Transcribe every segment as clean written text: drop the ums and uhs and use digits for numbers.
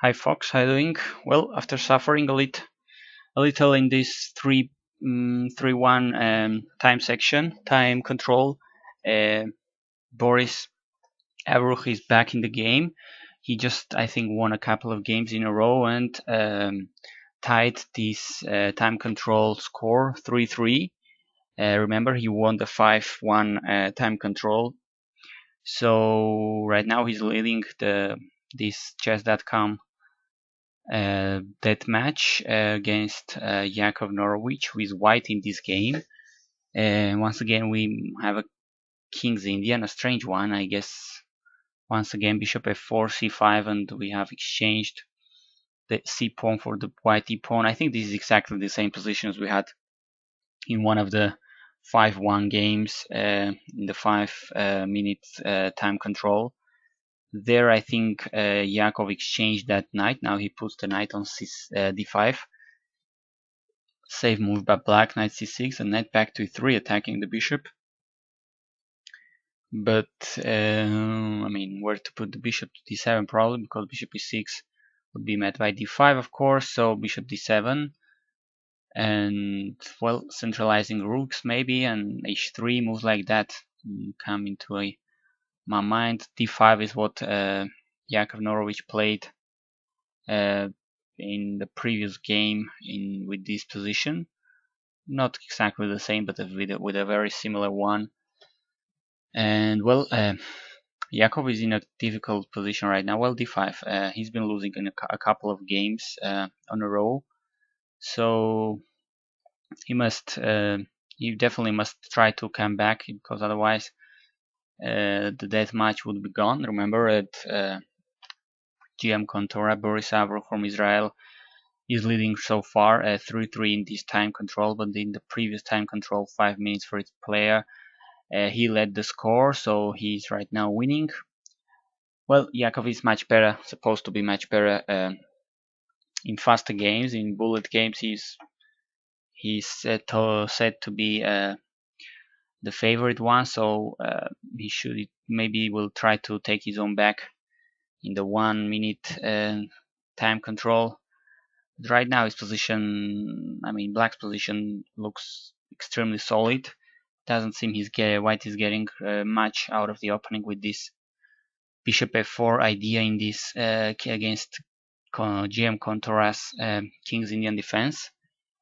Hi Fox, how you doing? Well, after suffering a little in this 3-1 time section, time control, uh, Boris Avruch is back in the game. He just, I think, won a couple of games in a row and tied this time control score 3-3. Remember, he won the 5-1 time control. So right now he's leading this chess.com that match against Yaacovn Norwich, who is white in this game. Once again, we have a King's Indian, a strange one, I guess. Once again, Bishop f4, c5, and we have exchanged the c pawn for the white e pawn. I think this is exactly the same position as we had in one of the 5-1 games in the 5-minute time control. There, I think Yaacov exchanged that knight. Now he puts the knight on d5. Save move by black, knight c6, and knight back to e3, attacking the bishop. But, I mean, where to put the bishop to d7 probably, because bishop e6 would be met by d5, of course, so bishop d7. And, well, centralizing rooks maybe, and h3 moves like that come into my mind. d5 is what Yaacov Norwich played in the previous game with this position. Not exactly the same, but with a very similar one. And well, Yaacov is in a difficult position right now. Well, d5. He's been losing in a couple of games on a row, so he definitely must try to come back, because otherwise the death match would be gone. Remember, at GM Contora, Boris Avro from Israel is leading so far 3-3 in this time control, but in the previous time control, 5 minutes for each player, he led the score, so he's right now winning. Well, Yaacov is much better, supposed to be much better in faster games. In bullet games, he's said to be the favorite one, so he should maybe will try to take his own back in the 1 minute time control. But right now his position, I mean black's position, looks extremely solid. Doesn't seem white is getting much out of the opening with this bishop f4 idea in this against GM Contora's King's Indian defense.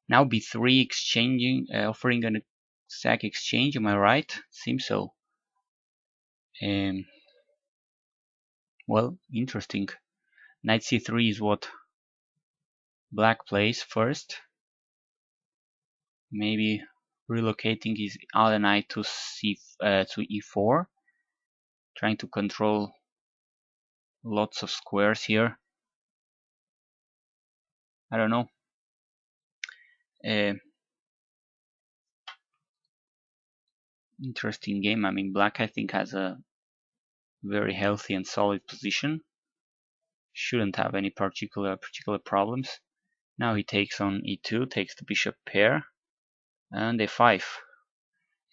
Now b3 exchanging, offering an exact exchange. Am I right? Seems so. Well, interesting. Knight c3 is what black plays first. Maybe relocating his other knight to e4, trying to control lots of squares here. I don't know. Interesting game. I mean, black I think has a very healthy and solid position. Shouldn't have any particular problems. Now he takes on e2, takes the bishop pair, and a5.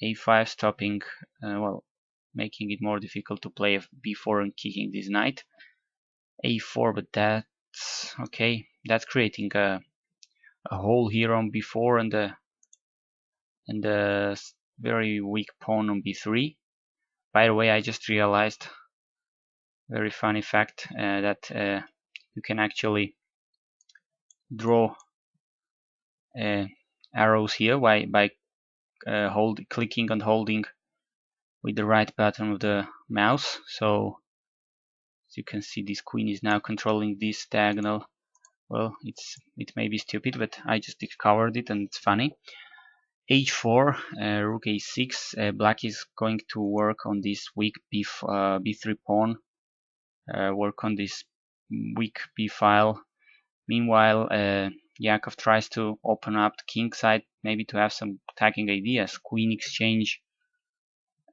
a5 stopping, well, making it more difficult to play b4 and kicking this knight. a4, but that's okay. That's creating a hole here on b4 and the very weak pawn on b3. By the way, I just realized, very funny fact, that you can actually draw arrows here by clicking and holding with the right button of the mouse. So as you can see, this queen is now controlling this diagonal. Well, it may be stupid, but I just discovered it and it's funny. h4, rook a6. Black is going to work on this weak b3 pawn, work on this weak b file. Meanwhile, Yaacov tries to open up the king side, maybe to have some attacking ideas. Queen exchange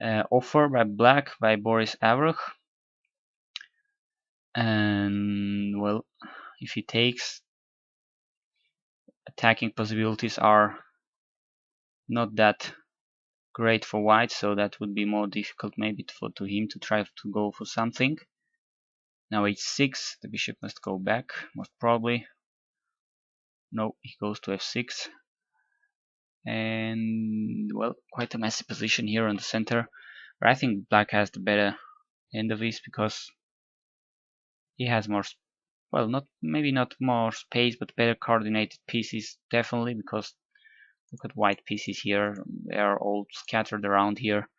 offer by black by Boris Avruch. And well, if he takes, attacking possibilities are not that great for white, so that would be more difficult maybe to him to try to go for something. Now h6, the bishop must go back, most probably. No, he goes to f6. And, well, quite a messy position here on the center. But I think black has the better end of this because he has more, well, not maybe not more space, but better coordinated pieces, definitely, because look at white pieces here. They are all scattered around here,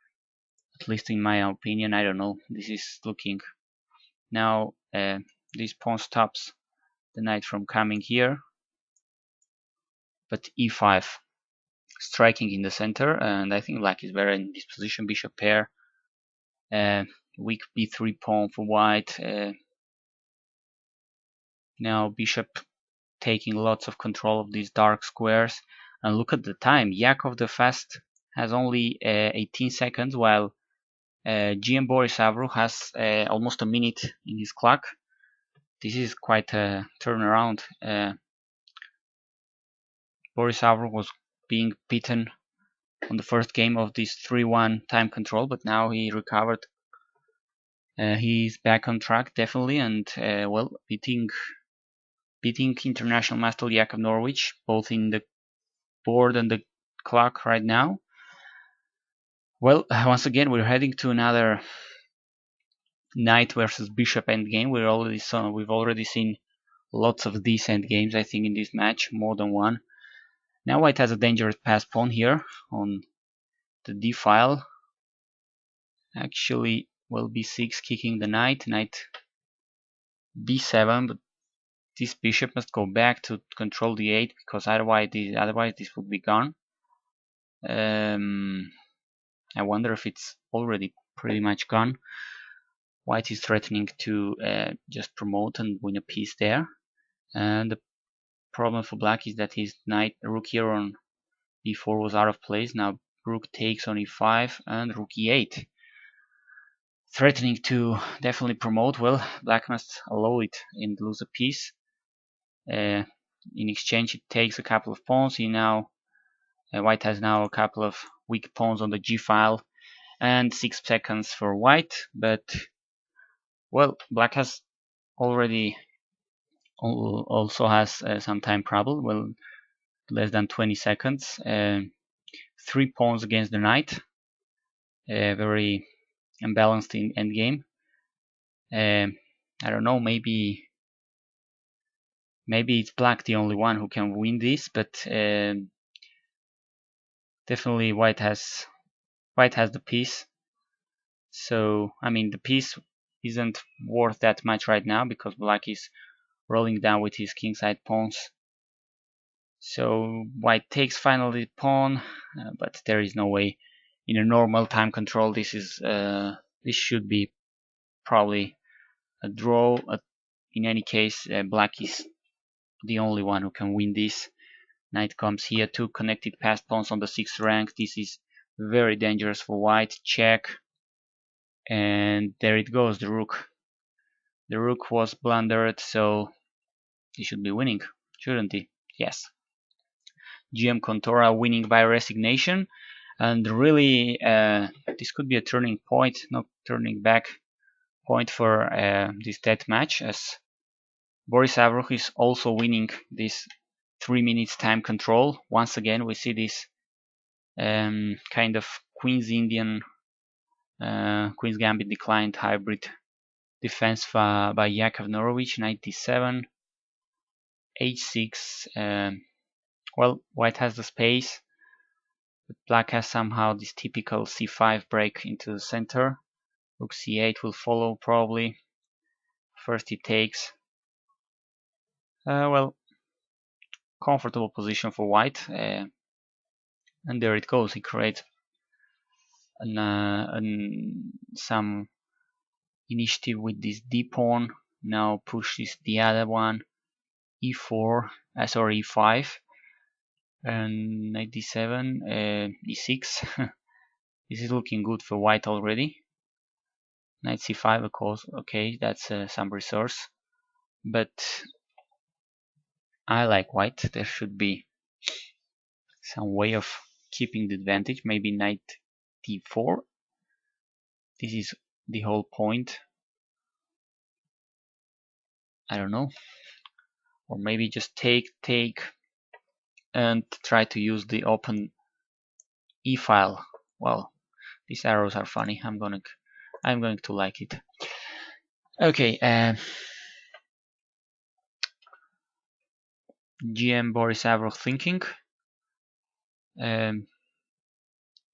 at least in my opinion. I don't know. This is looking now. This pawn stops the knight from coming here, but e5 striking in the center, and I think black is better in this position. Bishop pair, weak b3 pawn for white. Now bishop taking lots of control of these dark squares, and look at the time. Yaacovn the Fast has only 18 seconds, while GM Boris Avru has almost a minute in his clock. This is quite a turnaround. Boris Avru was being beaten on the first game of this 3-1 time control, but now he recovered. He's back on track, definitely, and well, beating international master Yaacovn Norwich, both in the board and the clock right now. Well, once again, we're heading to another knight versus bishop endgame. We've already seen lots of these endgames, I think, in this match, more than one. Now white has a dangerous pass pawn here on the d file. Actually, well, b6 kicking the knight b7, but this bishop must go back to control d8 because otherwise this would be gone. I wonder if it's already pretty much gone. White is threatening to just promote and win a piece there, and the problem for black is that his rook here on e4 was out of place. Now rook takes on e5 and rook e8, threatening to definitely promote. Well, black must allow it and lose a piece. In exchange, it takes a couple of pawns. White has now a couple of weak pawns on the g file, and 6 seconds for white. But well, black has already also has some time problem. Well, less than 20 seconds. 3 pawns against the knight. Very imbalanced in endgame. I don't know, maybe it's black the only one who can win this, but definitely white has the piece. So I mean, the piece isn't worth that much right now because black is rolling down with his kingside pawns. So white takes finally pawn, but there is no way in a normal time control. This should be probably a draw. In any case, black is the only one who can win this. Knight comes here, 2 connected passed pawns on the 6th rank. This is very dangerous for white. Check, and there it goes. The rook was blundered, so he should be winning, shouldn't he? Yes. GM Contora winning by resignation, and really this could be a turning point, not turning back point for this death match, as Boris Avruch is also winning this 3 minutes time control. Once again, we see this kind of Queen's Gambit declined hybrid defense by Yaacovn Norwich. 97, h6. Well, white has the space, but black has somehow this typical c5 break into the center. Rook c8 will follow probably. First he takes. Well, comfortable position for white, and there it goes. He creates some initiative with this d pawn. Now pushes the other one, e4, e5, and knight d7, e6. This is looking good for white already. Knight c5, of course. Okay, that's some resource, but I like white. There should be some way of keeping the advantage. Maybe knight d4. This is the whole point. I don't know, or maybe just take and try to use the open e file. Well, these arrows are funny. I'm going to like it. Okay, GM Boris Avrokh thinking.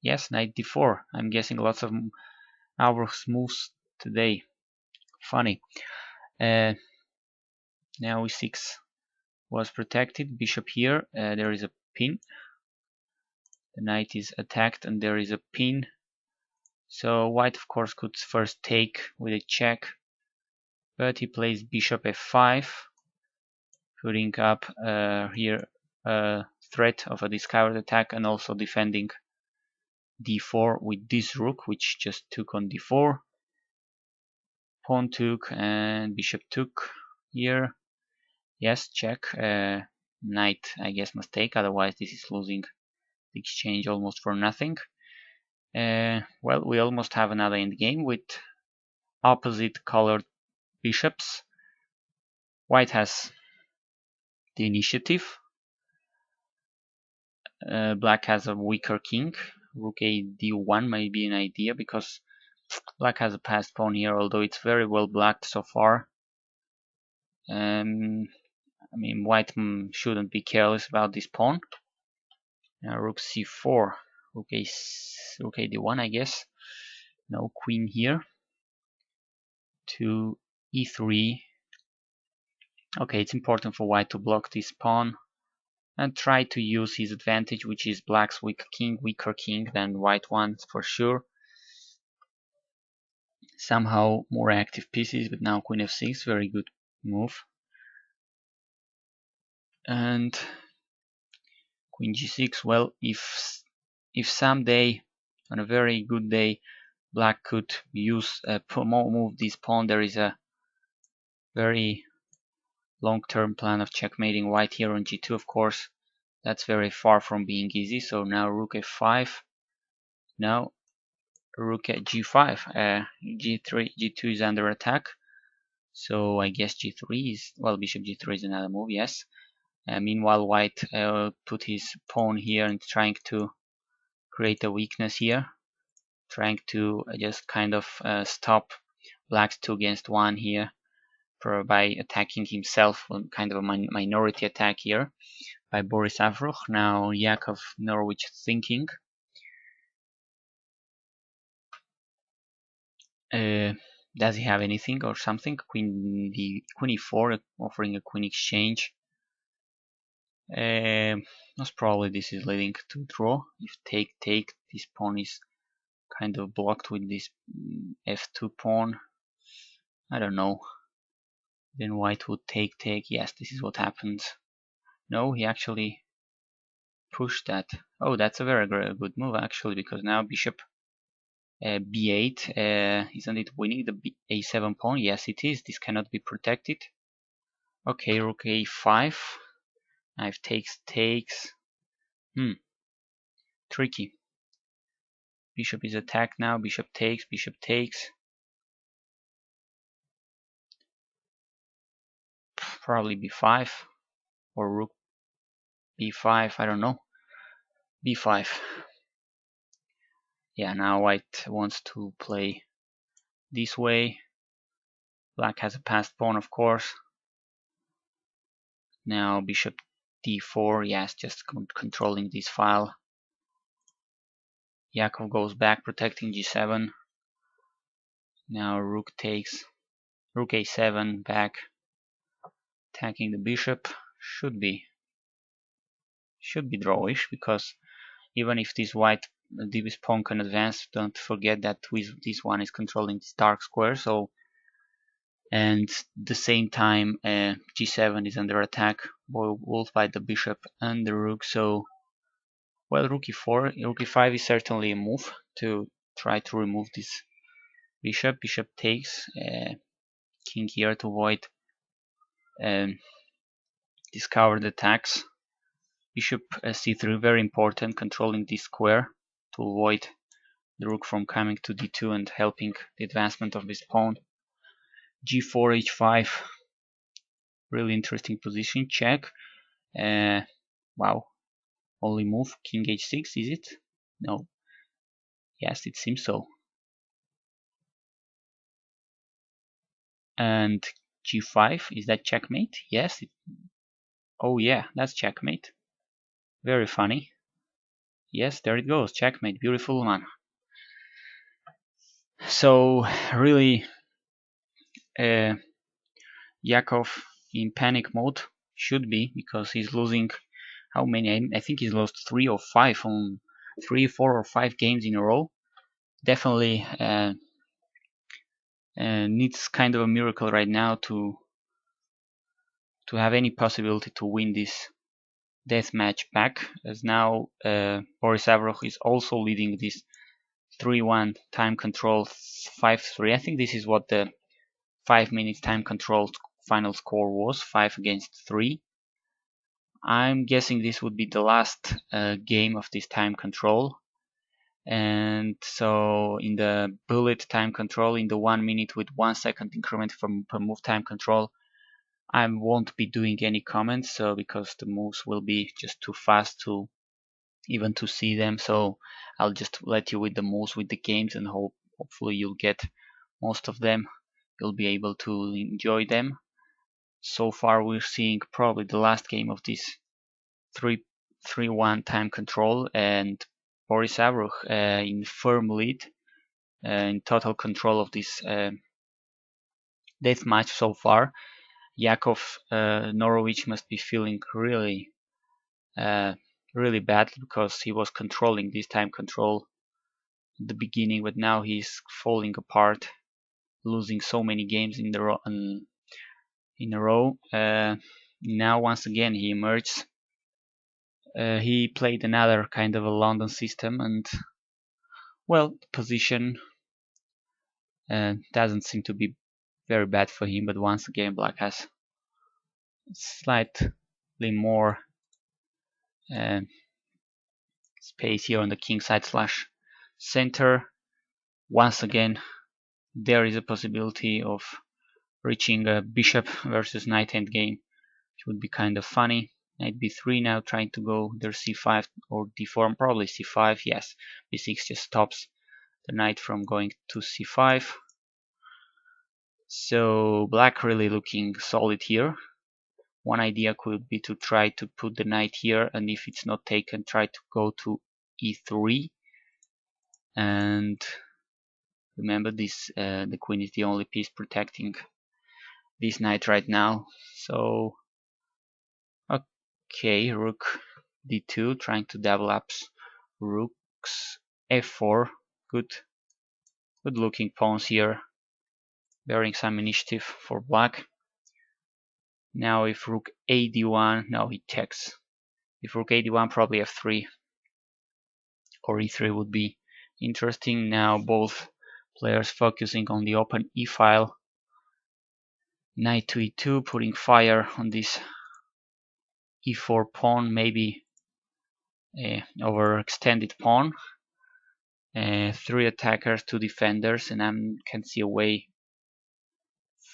Yes, knight d4. I'm guessing lots of Avrokh's moves today. Funny. Now e6 was protected. Bishop here. There is a pin. The knight is attacked and there is a pin. So white of course could first take with a check, but he plays bishop f5, putting up here a threat of a discovered attack and also defending d4 with this rook, which just took on d4. Pawn took and bishop took here. Yes, check. Knight, I guess, must take, otherwise this is losing the exchange almost for nothing. Well, we almost have another endgame with opposite colored bishops. White has the initiative. Black has a weaker king. Rook a d1 may be an idea because black has a passed pawn here, although it's very well blocked so far. I mean, white shouldn't be careless about this pawn. Now rook c4, rook a d1, I guess. No queen here. To e3. Okay, it's important for white to block this pawn and try to use his advantage, which is black's weaker king than white one's for sure. Somehow more active pieces, but now queen f6, very good move. And queen g6, well, if someday, on a very good day, black could use move this pawn, there is a very long-term plan of checkmating white here on g2, of course. That's very far from being easy. So now rook f5. Now rook at g5. G3, g2 is under attack. So I guess g3 is, well, bishop g3 is another move, yes. Meanwhile, white put his pawn here and trying to create a weakness here. Trying to just kind of stop black's 2 against 1 here by attacking himself, kind of a minority attack here by Boris Avrokh. Now Yaacovn Norwich thinking. Does he have anything or something? Queen e4, offering a queen exchange. Most probably this is leading to draw. If take, this pawn is kind of blocked with this f2 pawn. I don't know. Then white would take. Yes, this is what happens. No, he actually pushed that. Oh, that's a very good move actually, because now bishop b8. Isn't it winning the a7 pawn? Yes, it is. This cannot be protected. Okay, rook a5. Knife takes. Tricky. Bishop is attacked now. Bishop takes. Probably b5 or rook b5. I don't know. b5. Yeah, now white wants to play this way. Black has a passed pawn, of course. Now bishop d4. Yes, just controlling this file. Yaacovn goes back, protecting g7. Now rook takes. Rook a7 back, attacking the bishop. Should be drawish, because even if this pawn can advance, don't forget that this one is controlling this dark square. So, and the same time g7 is under attack both by the bishop and the rook. So, well, rook e4, rook e5 is certainly a move to try to remove this bishop. Bishop takes, king here to avoid discovered attacks. Bishop c3, very important, controlling this square to avoid the rook from coming to d2 and helping the advancement of this pawn. g4, h5. Really interesting position. Check. Wow. Only move king h6, is it? No. Yes, it seems so. And g5, is that checkmate? Yes. Oh yeah, that's checkmate. Very funny. Yes, there it goes. Checkmate. Beautiful man. So really, uh, Yaacovn in panic mode should be, because he's losing how many? I think he's lost 3 or 5 on 3, 4 or 5 games in a row. Definitely needs kind of a miracle right now to have any possibility to win this death match back. As now Boris Avrokh is also leading this 3-1 time control 5-3. I think this is what the 5 minutes time control final score was, 5-3. I'm guessing this would be the last game of this time control. And so in the bullet time control, in the 1 minute with 1 second increment per move time control, I won't be doing any comments, so because the moves will be just too fast to even to see them. So I'll just let you with the moves, with the games, and hopefully you'll get most of them. You'll be able to enjoy them. So far we're seeing probably the last game of this 3-1 time control, and Boris Avrokh in firm lead, in total control of this death match so far. Yaacovn Norwich must be feeling really really badly, because he was controlling this time control at the beginning, but now he's falling apart, losing so many games in a row. Now once again he emerged. He played another kind of a London system, and well, the position doesn't seem to be very bad for him. But once again, Black has slightly more uh, space here on the king side slash center. Once again, there is a possibility of reaching a bishop versus knight endgame, which would be kind of funny. Knight b3 now, trying to go either c5 or d4, probably c5. Yes, b6 just stops the knight from going to c5. So black really looking solid here. One idea could be to try to put the knight here, and if it's not taken, try to go to e3. And remember, this the queen is the only piece protecting this knight right now. So okay, rook d2, trying to double up rooks f4. Good looking pawns here, bearing some initiative for black. Now if rook a d1, no, he checks. If rook a d1, probably f3 or e3 would be interesting. Now both players focusing on the open e file. Knight to e2, putting fire on this e4 pawn, maybe overextended pawn. 3 attackers, 2 defenders, and I can see a way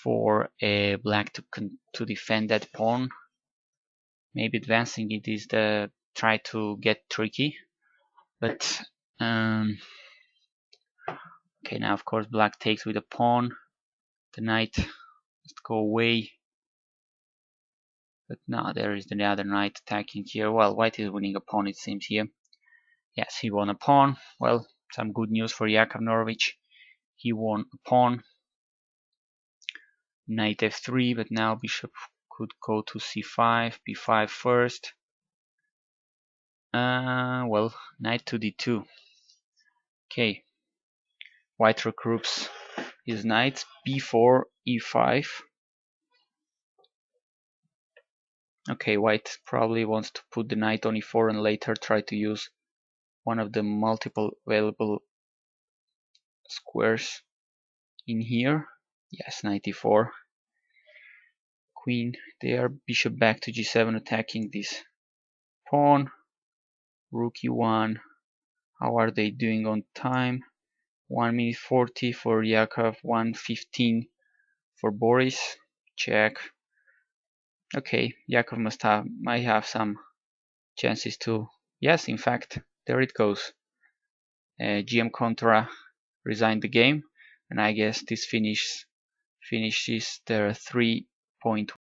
for black to defend that pawn. Maybe advancing it is the try to get tricky, but okay, now of course black takes with a pawn. The knight must go away, but now there is the other knight attacking here. Well, white is winning a pawn, it seems here. Yes, he won a pawn. Well, some good news for Yaacovn Norwich. He won a pawn. Knight f3, but now bishop could go to c5, b5 first. Well, knight to d2. Okay, white regroups his knights, b4, e5. Okay, white probably wants to put the knight on e4 and later try to use one of the multiple available squares in here. Yes, knight e4. Queen there, bishop back to g7, attacking this pawn. Rook e1. How are they doing on time? 1 minute 40 for Yaacovn, 1:15 for Boris. Check. Okay, Yaacovn might have some chances to. Yes, in fact, there it goes. GM Contora resigned the game, and I guess this finishes their 3.1